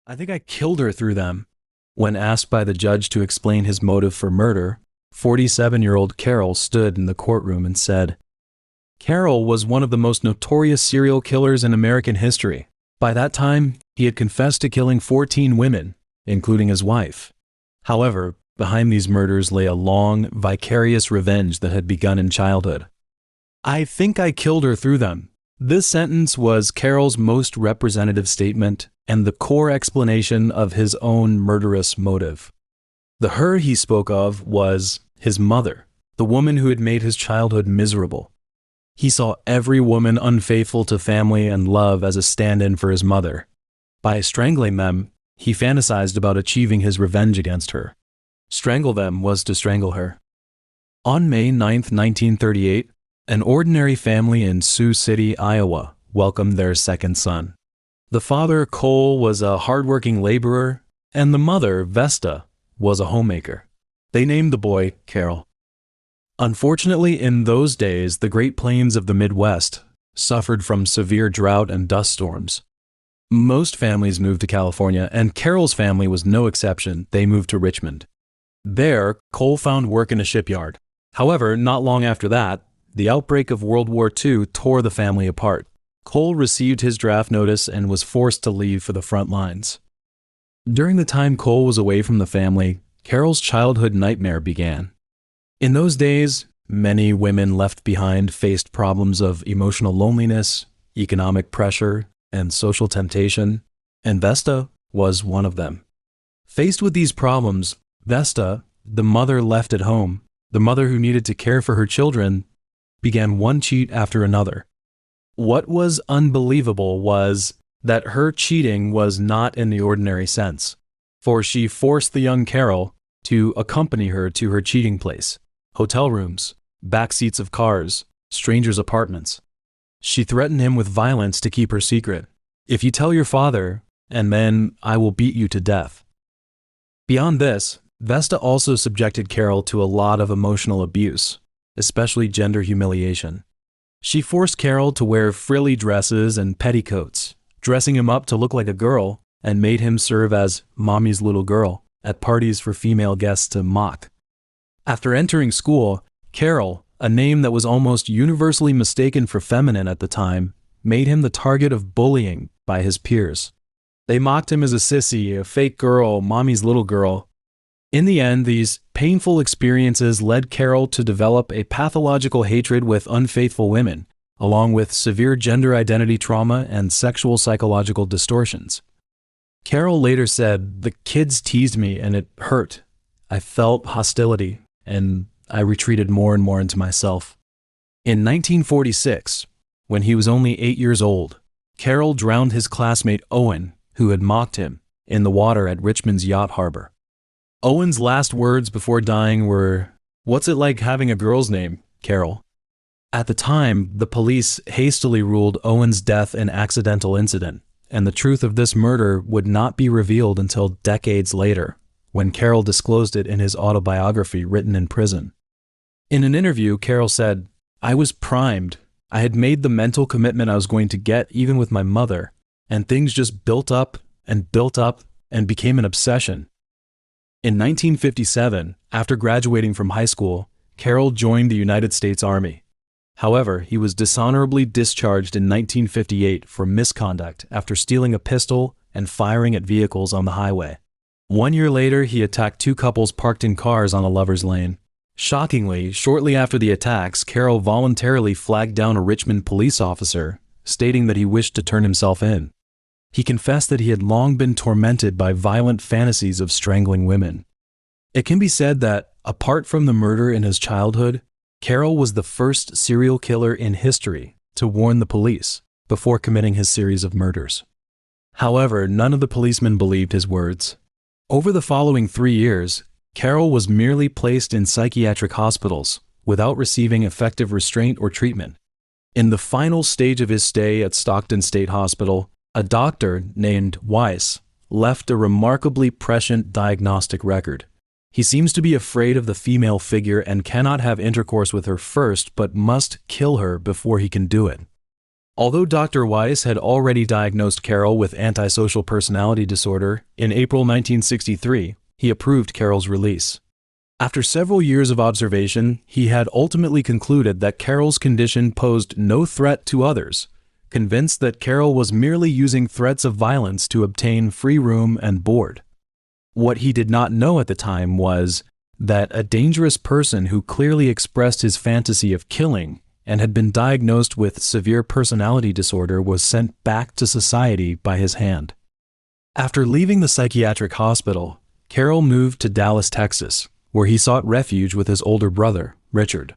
I think I killed her through them. When asked by the judge to explain his motive for murder, 47-year-old Carroll stood in the courtroom and said, Carroll was one of the most notorious serial killers in American history. By that time, he had confessed to killing 14 women, including his wife. However, behind these murders lay a long, vicarious revenge that had begun in childhood. I think I killed her through them. This sentence was Carroll's most representative statement and the core explanation of his own murderous motive. The her he spoke of was his mother, the woman who had made his childhood miserable. He saw every woman unfaithful to family and love as a stand-in for his mother. By strangling them, he fantasized about achieving his revenge against her. Strangle them was to strangle her. On May 9, 1938, an ordinary family in Sioux City, Iowa, welcomed their second son. The father, Cole, was a hardworking laborer, and the mother, Vesta, was a homemaker. They named the boy Carroll. Unfortunately, in those days, the Great Plains of the Midwest suffered from severe drought and dust storms. Most families moved to California, and Carroll's family was no exception. They moved to Richmond. There, Cole found work in a shipyard. However, not long after that, the outbreak of World War II tore the family apart. Cole received his draft notice and was forced to leave for the front lines. During the time Cole was away from the family, Carroll's childhood nightmare began. In those days, many women left behind faced problems of emotional loneliness, economic pressure, and social temptation, and Vesta was one of them. Faced with these problems, Vesta, the mother left at home, the mother who needed to care for her children, began one cheat after another. What was unbelievable was that her cheating was not in the ordinary sense, for she forced the young Carroll to accompany her to her cheating place. Hotel rooms, back seats of cars, strangers' apartments. She threatened him with violence to keep her secret. If you tell your father, and then I will beat you to death. Beyond this, Vesta also subjected Carroll to a lot of emotional abuse, especially gender humiliation. She forced Carroll to wear frilly dresses and petticoats, dressing him up to look like a girl, and made him serve as mommy's little girl at parties for female guests to mock. After entering school, Carroll, a name that was almost universally mistaken for feminine at the time, made him the target of bullying by his peers. They mocked him as a sissy, a fake girl, mommy's little girl. In the end, these painful experiences led Carroll to develop a pathological hatred with unfaithful women, along with severe gender identity trauma and sexual psychological distortions. Carroll later said, "The kids teased me and it hurt. I felt hostility, and I retreated more and more into myself." In 1946, when he was only 8 years old, Carroll drowned his classmate Owen, who had mocked him, in the water at Richmond's yacht harbor. Owen's last words before dying were, "What's it like having a girl's name, Carroll?" At the time, the police hastily ruled Owen's death an accidental incident, and the truth of this murder would not be revealed until decades later, when Carroll disclosed it in his autobiography written in prison. In an interview, Carroll said, "I was primed. I had made the mental commitment I was going to get even with my mother, and things just built up and became an obsession." In 1957, after graduating from high school, Carroll joined the United States Army. However, he was dishonorably discharged in 1958 for misconduct after stealing a pistol and firing at vehicles on the highway. 1 year later, he attacked two couples parked in cars on a lover's lane. Shockingly, shortly after the attacks, Carroll voluntarily flagged down a Richmond police officer, stating that he wished to turn himself in. He confessed that he had long been tormented by violent fantasies of strangling women. It can be said that, apart from the murder in his childhood, Carroll was the first serial killer in history to warn the police before committing his series of murders. However, none of the policemen believed his words. Over the following 3 years, Carroll was merely placed in psychiatric hospitals without receiving effective restraint or treatment. In the final stage of his stay at Stockton State Hospital, a doctor named Weiss left a remarkably prescient diagnostic record. He seems to be afraid of the female figure and cannot have intercourse with her first, but must kill her before he can do it. Although Dr. Weiss had already diagnosed Carroll with antisocial personality disorder in April 1963, he approved Carroll's release. After several years of observation, he had ultimately concluded that Carroll's condition posed no threat to others, convinced that Carroll was merely using threats of violence to obtain free room and board. What he did not know at the time was that a dangerous person who clearly expressed his fantasy of killing and had been diagnosed with severe personality disorder was sent back to society by his hand. After leaving the psychiatric hospital, Carroll moved to Dallas, Texas, where he sought refuge with his older brother, Richard.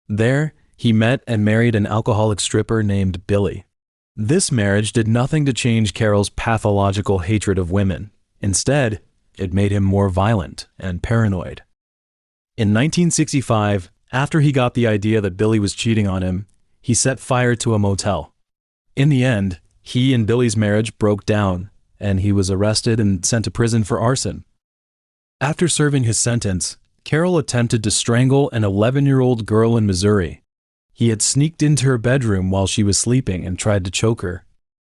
There, he met and married an alcoholic stripper named Billy. This marriage did nothing to change Carroll's pathological hatred of women. Instead, it made him more violent and paranoid. In 1965, after he got the idea that Billy was cheating on him, he set fire to a motel. In the end, he and Billy's marriage broke down, and he was arrested and sent to prison for arson. After serving his sentence, Carroll attempted to strangle an 11-year-old girl in Missouri. He had sneaked into her bedroom while she was sleeping and tried to choke her.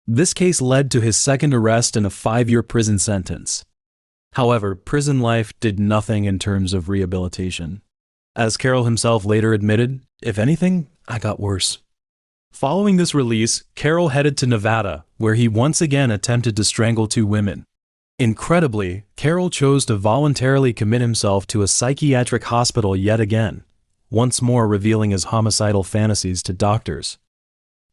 This case led to his second arrest and a 5-year prison sentence. However, prison life did nothing in terms of rehabilitation. As Carroll himself later admitted, "If anything, I got worse." Following this release, Carroll headed to Nevada, where he once again attempted to strangle 2 women. Incredibly, Carroll chose to voluntarily commit himself to a psychiatric hospital yet again, once more revealing his homicidal fantasies to doctors.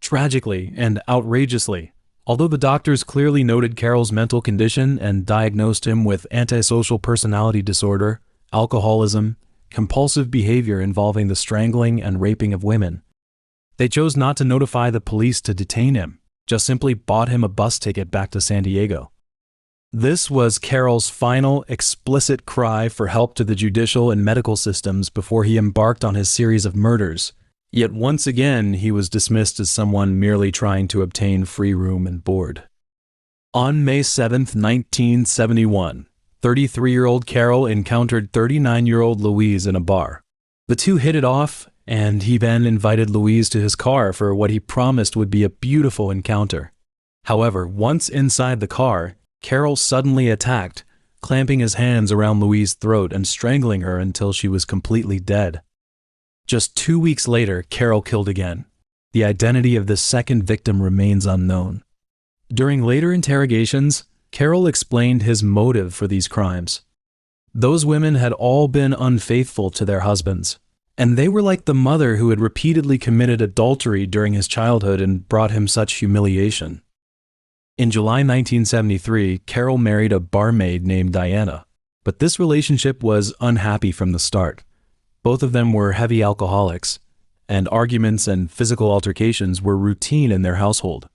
Tragically and outrageously, although the doctors clearly noted Carroll's mental condition and diagnosed him with antisocial personality disorder, alcoholism, compulsive behavior involving the strangling and raping of women, they chose not to notify the police to detain him, just simply bought him a bus ticket back to San Diego. This was Carroll's final explicit cry for help to the judicial and medical systems before he embarked on his series of murders. Yet once again, he was dismissed as someone merely trying to obtain free room and board. On May 7, 1971, 33-year-old Carroll encountered 39-year-old Louise in a bar. The two hit it off, and he then invited Louise to his car for what he promised would be a beautiful encounter. However, once inside the car, Carroll suddenly attacked, clamping his hands around Louise's throat and strangling her until she was completely dead. Just 2 weeks later, Carroll killed again. The identity of this second victim remains unknown. During later interrogations, Carroll explained his motive for these crimes. Those women had all been unfaithful to their husbands, and they were like the mother who had repeatedly committed adultery during his childhood and brought him such humiliation. In July 1973, Carroll married a barmaid named Diana, but this relationship was unhappy from the start. Both of them were heavy alcoholics, and arguments and physical altercations were routine in their household.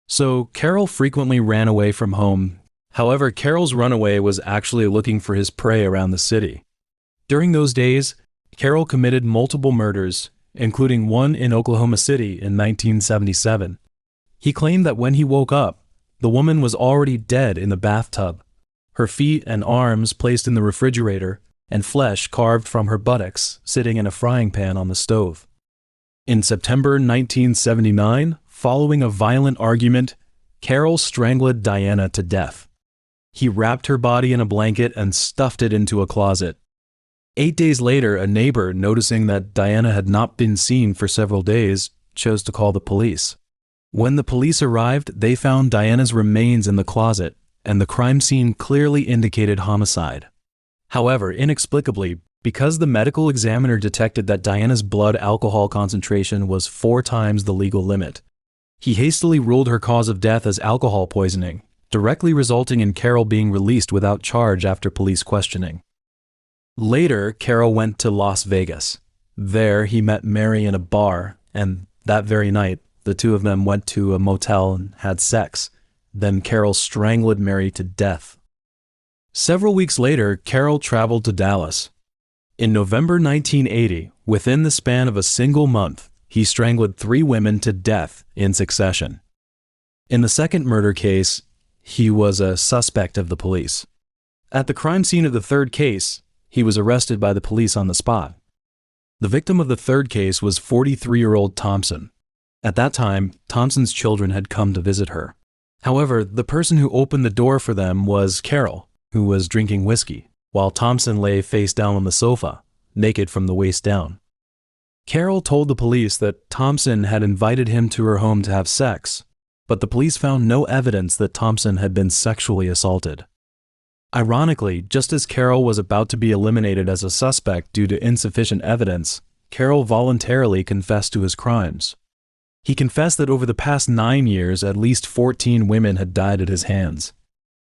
So Carroll frequently ran away from home. However, Carroll's runaway was actually looking for his prey around the city. During those days, Carroll committed multiple murders, including one in Oklahoma City in 1977. He claimed that when he woke up, the woman was already dead in the bathtub, her feet and arms placed in the refrigerator, and flesh carved from her buttocks sitting in a frying pan on the stove. In September 1979, following a violent argument, Carroll strangled Diana to death. He wrapped her body in a blanket and stuffed it into a closet. 8 days later, a neighbor, noticing that Diana had not been seen for several days, chose to call the police. When the police arrived, they found Diana's remains in the closet, and the crime scene clearly indicated homicide. However, inexplicably, because the medical examiner detected that Diana's blood alcohol concentration was 4 times the legal limit, he hastily ruled her cause of death as alcohol poisoning, directly resulting in Carroll being released without charge after police questioning. Later, Carroll went to Las Vegas. There, he met Mary in a bar, and that very night, the two of them went to a motel and had sex. Then Carroll strangled Mary to death. Several weeks later, Carroll traveled to Dallas. In November 1980, within the span of a single month, he strangled 3 women to death in succession. In the second murder case, he was a suspect of the police. At the crime scene of the third case, he was arrested by the police on the spot. The victim of the third case was 43-year-old Thompson. At that time, Thompson's children had come to visit her. However, the person who opened the door for them was Carroll, who was drinking whiskey, while Thompson lay face down on the sofa, naked from the waist down. Carroll told the police that Thompson had invited him to her home to have sex, but the police found no evidence that Thompson had been sexually assaulted. Ironically, just as Carroll was about to be eliminated as a suspect due to insufficient evidence, Carroll voluntarily confessed to his crimes. He confessed that over the past 9 years, at least 14 women had died at his hands.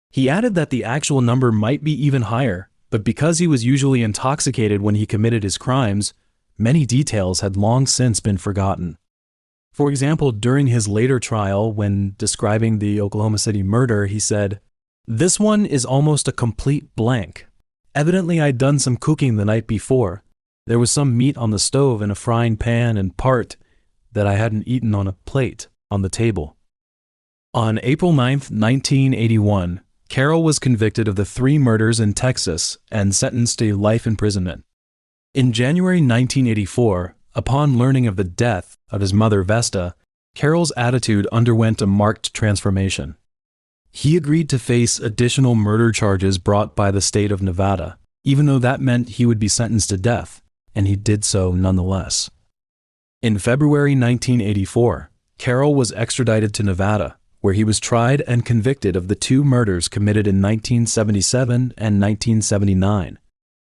He added that the actual number might be even higher, but because he was usually intoxicated when he committed his crimes, many details had long since been forgotten. For example, during his later trial, when describing the Oklahoma City murder, he said, "This one is almost a complete blank. Evidently I'd done some cooking the night before. There was some meat on the stove in a frying pan and part that I hadn't eaten on a plate on the table." On April 9, 1981, Carroll was convicted of the 3 murders in Texas and sentenced to life imprisonment. In January 1984, upon learning of the death of his mother Vesta, Carroll's attitude underwent a marked transformation. He agreed to face additional murder charges brought by the state of Nevada, even though that meant he would be sentenced to death, and he did so nonetheless. In February 1984, Carroll was extradited to Nevada, where he was tried and convicted of the 2 murders committed in 1977 and 1979.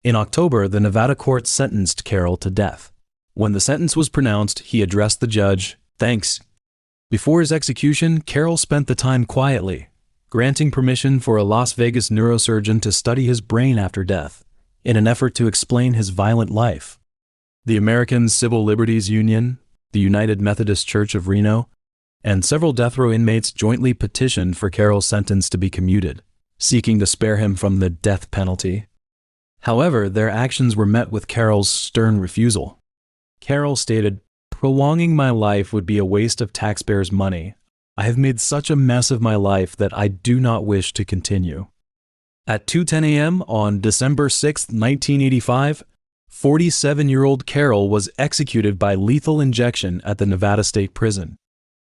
In October, the Nevada court sentenced Carroll to death. When the sentence was pronounced, he addressed the judge, "Thanks." Before his execution, Carroll spent the time quietly, granting permission for a Las Vegas neurosurgeon to study his brain after death, in an effort to explain his violent life. The American Civil Liberties Union, the United Methodist Church of Reno, and several death row inmates jointly petitioned for Carroll's sentence to be commuted, seeking to spare him from the death penalty. However, their actions were met with Carroll's stern refusal. Carroll stated, "Prolonging my life would be a waste of taxpayers' money. I have made such a mess of my life that I do not wish to continue." At 2:10 a.m. on December 6, 1985, 47-year-old Carroll was executed by lethal injection at the Nevada State Prison.